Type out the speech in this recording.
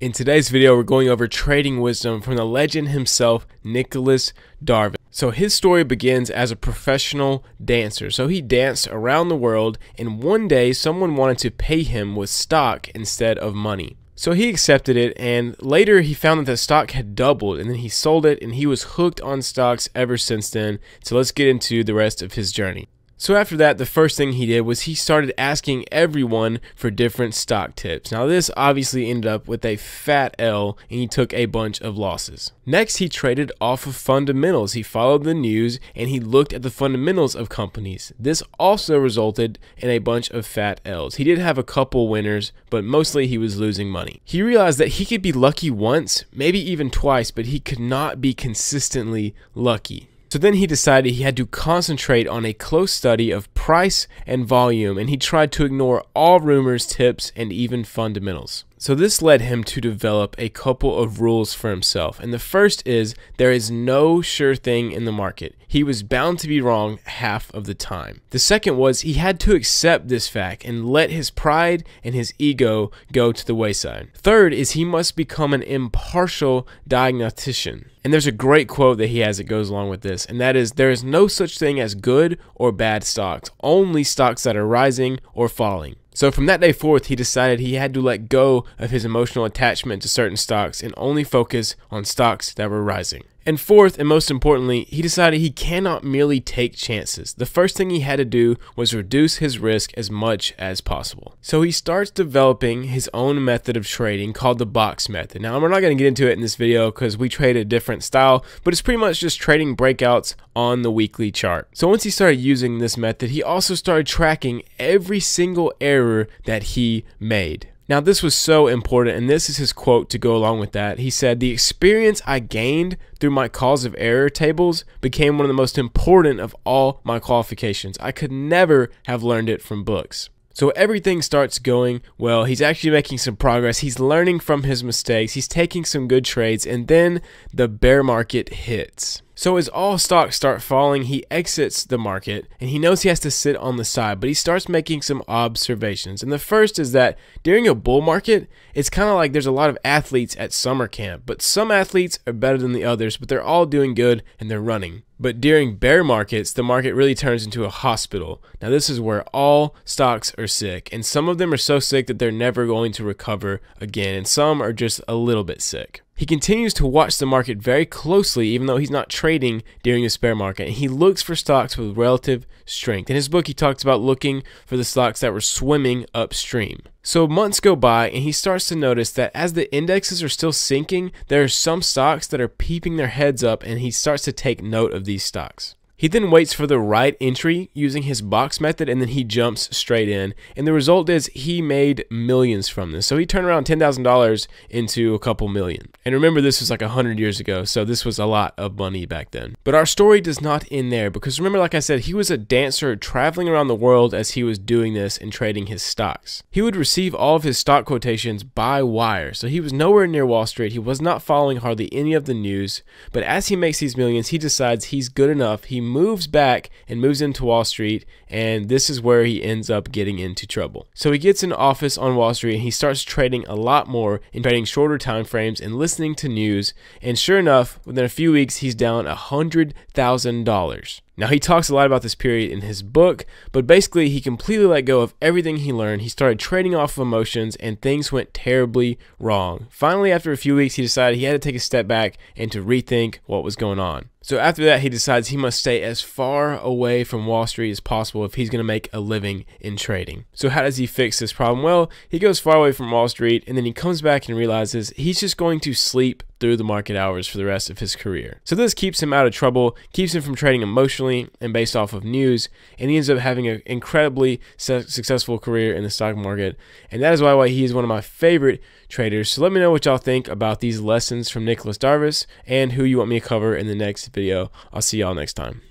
In today's video, we're going over trading wisdom from the legend himself, Nicolas Darvas. So his story begins as a professional dancer. So he danced around the world, and one day someone wanted to pay him with stock instead of money. So he accepted it, and later he found that the stock had doubled, and then he sold it, and he was hooked on stocks ever since then. So let's get into the rest of his journey. So after that, the first thing he did was he started asking everyone for different stock tips. Now this obviously ended up with a fat L, and he took a bunch of losses. Next, he traded off of fundamentals. He followed the news and he looked at the fundamentals of companies. This also resulted in a bunch of fat L's. He did have a couple winners, but mostly he was losing money. He realized that he could be lucky once, maybe even twice, but he could not be consistently lucky. So then he decided he had to concentrate on a close study of price and volume, and he tried to ignore all rumors, tips, and even fundamentals. So this led him to develop a couple of rules for himself. And the first is there is no sure thing in the market. He was bound to be wrong half of the time. The second was he had to accept this fact and let his pride and his ego go to the wayside. Third is he must become an impartial diagnostician. And there's a great quote that he has that goes along with this, and that is, there is no such thing as good or bad stocks, only stocks that are rising or falling. So from that day forth, he decided he had to let go of his emotional attachment to certain stocks and only focus on stocks that were rising. And fourth, and most importantly, he decided he cannot merely take chances. The first thing he had to do was reduce his risk as much as possible. So he starts developing his own method of trading called the box method. Now, we're not going to get into it in this video because we trade a different style, but it's pretty much just trading breakouts on the weekly chart. So once he started using this method, he also started tracking every single error that he made. Now this was so important, and this is his quote to go along with that. He said, "The experience I gained through my cause of error tables became one of the most important of all my qualifications. I could never have learned it from books." So everything starts going well. He's actually making some progress. He's learning from his mistakes. He's taking some good trades, and then the bear market hits. So as all stocks start falling, he exits the market, and he knows he has to sit on the side, but he starts making some observations. And the first is that during a bull market, it's kind of like there's a lot of athletes at summer camp, but some athletes are better than the others, but they're all doing good and they're running. But during bear markets, the market really turns into a hospital. Now this is where all stocks are sick, and some of them are so sick that they're never going to recover again, and some are just a little bit sick. He continues to watch the market very closely, even though he's not trading during this bear market, and he looks for stocks with relative strength. In his book, he talks about looking for the stocks that were swimming upstream. So months go by, and he starts to notice that as the indexes are still sinking, there are some stocks that are peeping their heads up, and he starts to take note of these stocks. He then waits for the right entry using his box method, and then he jumps straight in. And the result is he made millions from this. So he turned around $10,000 into a couple million. And remember, this was like 100 years ago, so this was a lot of money back then. But our story does not end there, because remember, like I said, he was a dancer traveling around the world as he was doing this and trading his stocks. He would receive all of his stock quotations by wire. So he was nowhere near Wall Street. He was not following hardly any of the news. But as he makes these millions, he decides he's good enough. He moves back and moves into Wall Street, and this is where he ends up getting into trouble. So he gets an office on Wall Street, and he starts trading a lot more and trading shorter time frames and listening to news, and sure enough, within a few weeks, he's down $100,000. Now, he talks a lot about this period in his book, but basically he completely let go of everything he learned. He started trading off of emotions, and things went terribly wrong. Finally, after a few weeks, he decided he had to take a step back and to rethink what was going on. So after that, he decides he must stay as far away from Wall Street as possible if he's going to make a living in trading. So how does he fix this problem? Well, he goes far away from Wall Street, and then he comes back and realizes he's just going to sleep through the market hours for the rest of his career. So this keeps him out of trouble, keeps him from trading emotionally and based off of news, and he ends up having an incredibly successful career in the stock market. And that is why he is one of my favorite traders. So let me know what y'all think about these lessons from Nicolas Darvas and who you want me to cover in the next video. I'll see y'all next time.